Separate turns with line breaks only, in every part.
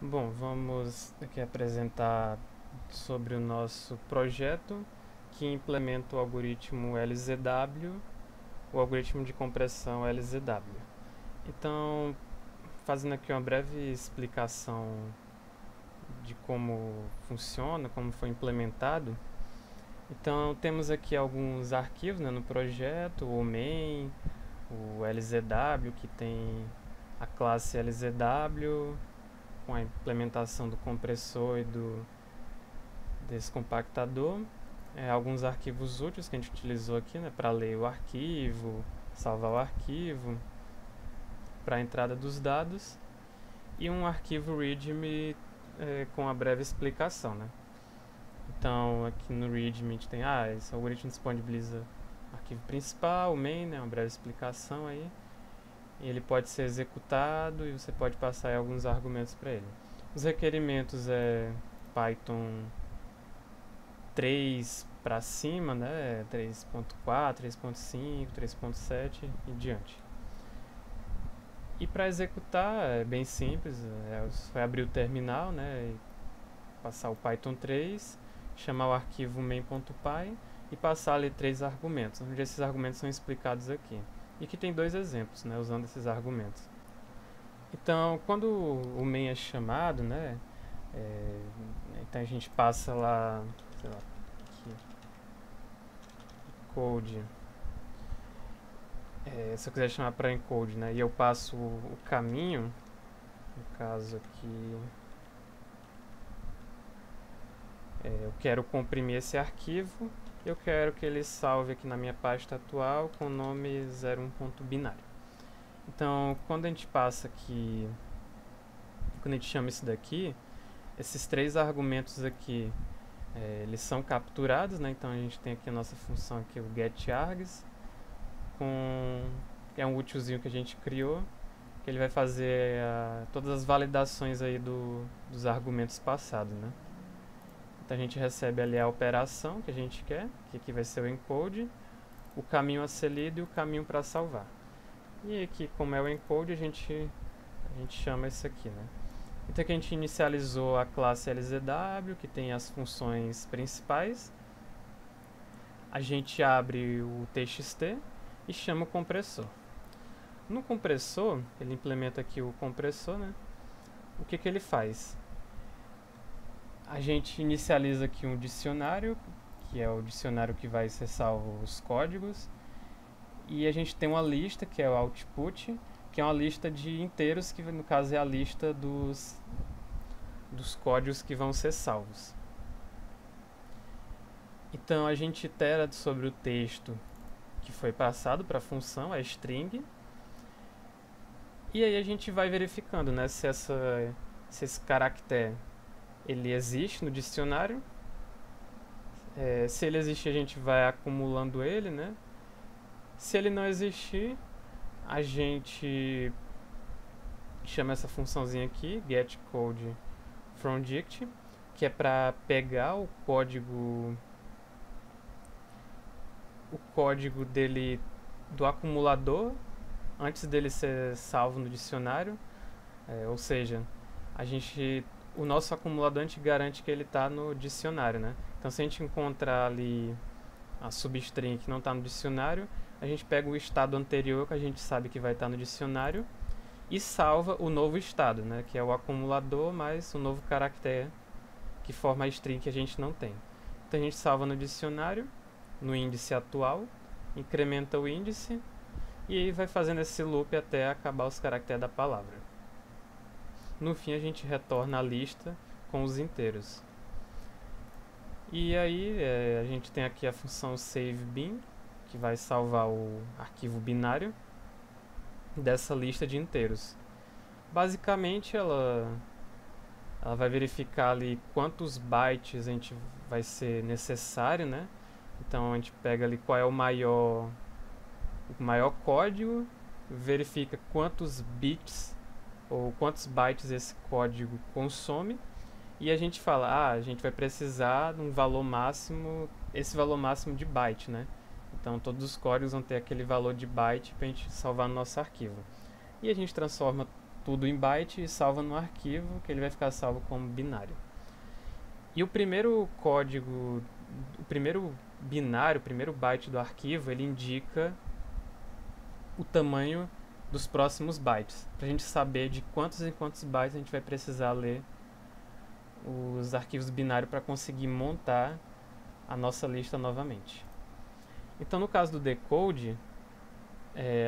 Bom, vamos aqui apresentar sobre o nosso projeto que implementa o algoritmo LZW, o algoritmo de compressão LZW. Então, fazendo aqui uma breve explicação de como funciona, como foi implementado. Então, temos aqui alguns arquivos, né, no projeto, o main, o LZW, que tem a classe LZW, com a implementação do compressor e desse compactador. Alguns arquivos úteis que a gente utilizou aqui, né, para ler o arquivo, salvar o arquivo, para a entrada dos dados, e um arquivo README com a breve explicação, né. Então, aqui no README a gente tem, esse algoritmo disponibiliza o arquivo principal, o main, né, uma breve explicação aí. Ele pode ser executado e você pode passar aí alguns argumentos para ele. Os requerimentos é Python 3 para cima, né? 3.4, 3.5, 3.7 e diante. E para executar é bem simples, você vai abrir o terminal, né? E passar o Python 3, chamar o arquivo main.py e passar ali 3 argumentos, onde esses argumentos são explicados aqui. E aqui tem 2 exemplos, né, usando esses argumentos. Então, quando o main é chamado, né, então a gente passa lá, sei lá, aqui, code. Se eu quiser chamar para encode, né, e eu passo o caminho, no caso aqui, eu quero comprimir esse arquivo, eu quero que ele salve aqui na minha pasta atual com o nome 01.binário. Então, quando a gente passa aqui, quando a gente chama isso daqui, esses 3 argumentos aqui, eles são capturados, né? Então a gente tem aqui a nossa função aqui, o getArgs, que é um útilzinho que a gente criou, que ele vai fazer todas as validações aí dos argumentos passados, né? Então a gente recebe ali a operação que a gente quer, que aqui vai ser o encode, o caminho a ser lido e o caminho para salvar. E aqui, como é o encode, a gente chama isso aqui, né? Então aqui a gente inicializou a classe LZW, que tem as funções principais. A gente abre o txt e chama o compressor. No compressor, ele implementa aqui o compressor, né? O que ele faz? A gente inicializa aqui um dicionário, que é o dicionário que vai ser salvo os códigos. E a gente tem uma lista, que é o output, que é uma lista de inteiros, que no caso é a lista dos códigos que vão ser salvos. Então a gente itera sobre o texto que foi passado para a função, a string, e aí a gente vai verificando, né, se esse caractere ele existe no dicionário. Se ele existe, a gente vai acumulando ele, né? Se ele não existir, a gente chama essa funçãozinha aqui, getCode from dict, que é para pegar o código dele do acumulador antes dele ser salvo no dicionário, ou seja, o nosso acumulador a gente garante que ele está no dicionário, né? Então se a gente encontrar ali a substring que não está no dicionário, a gente pega o estado anterior que a gente sabe que vai estar no dicionário e salva o novo estado, né, que é o acumulador mais o novo caractere que forma a string que a gente não tem. Então a gente salva no dicionário, no índice atual, incrementa o índice e aí vai fazendo esse loop até acabar os caracteres da palavra. No fim a gente retorna a lista com os inteiros. E aí a gente tem aqui a função saveBin, que vai salvar o arquivo binário dessa lista de inteiros. Basicamente ela vai verificar ali quantos bytes a gente vai ser necessário, né? Então a gente pega ali qual é o maior código, verifica quantos bits ou quantos bytes esse código consome, e a gente fala, a gente vai precisar de um valor máximo, esse valor máximo de byte, né? Então todos os códigos vão ter aquele valor de byte para a gente salvar no nosso arquivo. E a gente transforma tudo em byte e salva no arquivo, que ele vai ficar salvo como binário. E o primeiro código, o primeiro binário, o primeiro byte do arquivo, ele indica o tamanho dos próximos bytes, para a gente saber de quantos em quantos bytes a gente vai precisar ler os arquivos binários para conseguir montar a nossa lista novamente. Então, no caso do decode,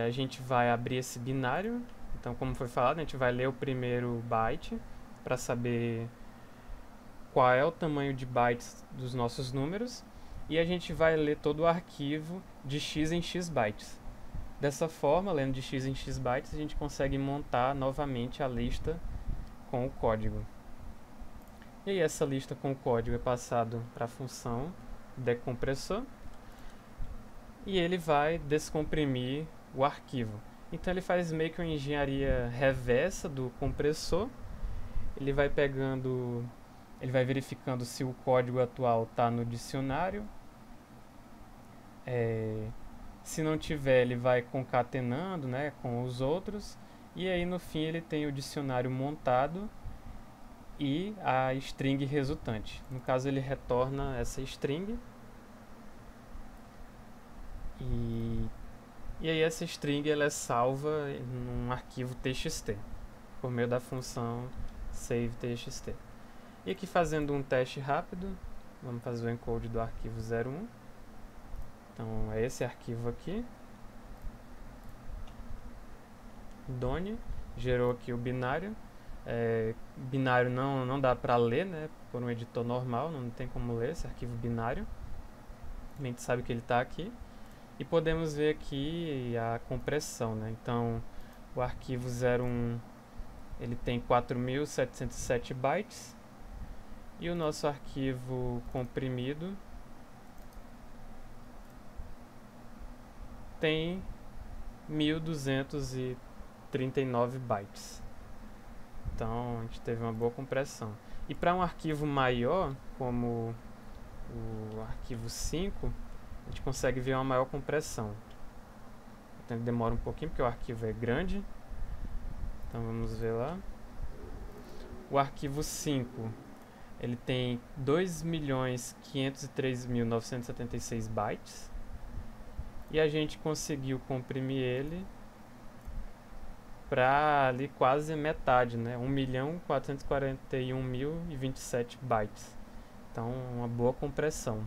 a gente vai abrir esse binário. Então, como foi falado, a gente vai ler o primeiro byte para saber qual é o tamanho de bytes dos nossos números, e a gente vai ler todo o arquivo de x em x bytes. Dessa forma, lendo de x em x bytes, a gente consegue montar novamente a lista com o código. E aí essa lista com o código é passado para a função decompressor, e ele vai descomprimir o arquivo. Então ele faz meio que uma engenharia reversa do compressor. Ele vai verificando se o código atual está no dicionário. Se não tiver, ele vai concatenando, né, com os outros. E aí no fim ele tem o dicionário montado e a string resultante. No caso ele retorna essa string. E aí essa string ela é salva num arquivo txt por meio da função save_txt. E aqui fazendo um teste rápido, vamos fazer o encode do arquivo 01. Então é esse arquivo aqui. Done gerou aqui o binário. Binário não dá para ler, né, por um editor normal, não tem como ler esse arquivo binário. A gente sabe que ele está aqui. E podemos ver aqui a compressão, né? Então, o arquivo 01 ele tem 4.707 bytes e o nosso arquivo comprimido tem 1.239 bytes. Então, a gente teve uma boa compressão. E para um arquivo maior, como o arquivo 5, a gente consegue ver uma maior compressão. Então ele demora um pouquinho porque o arquivo é grande. Então vamos ver lá. O arquivo 5 ele tem 2.503.976 bytes. E a gente conseguiu comprimir ele para ali quase metade, né? 1.441.027 bytes. Então uma boa compressão.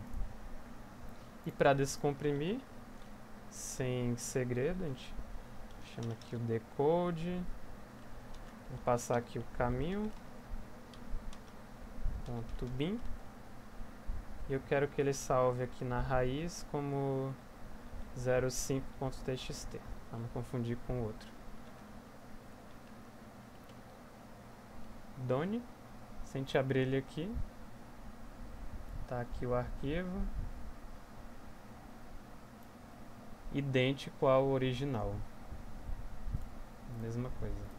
E para descomprimir, sem segredo, a gente chama aqui o decode. Vou passar aqui o caminho. .bin. E eu quero que ele salve aqui na raiz como 05.txt, para não confundir com o outro. Done. Se a gente abrir ele aqui, tá aqui o arquivo. Idêntico ao original. Mesma coisa.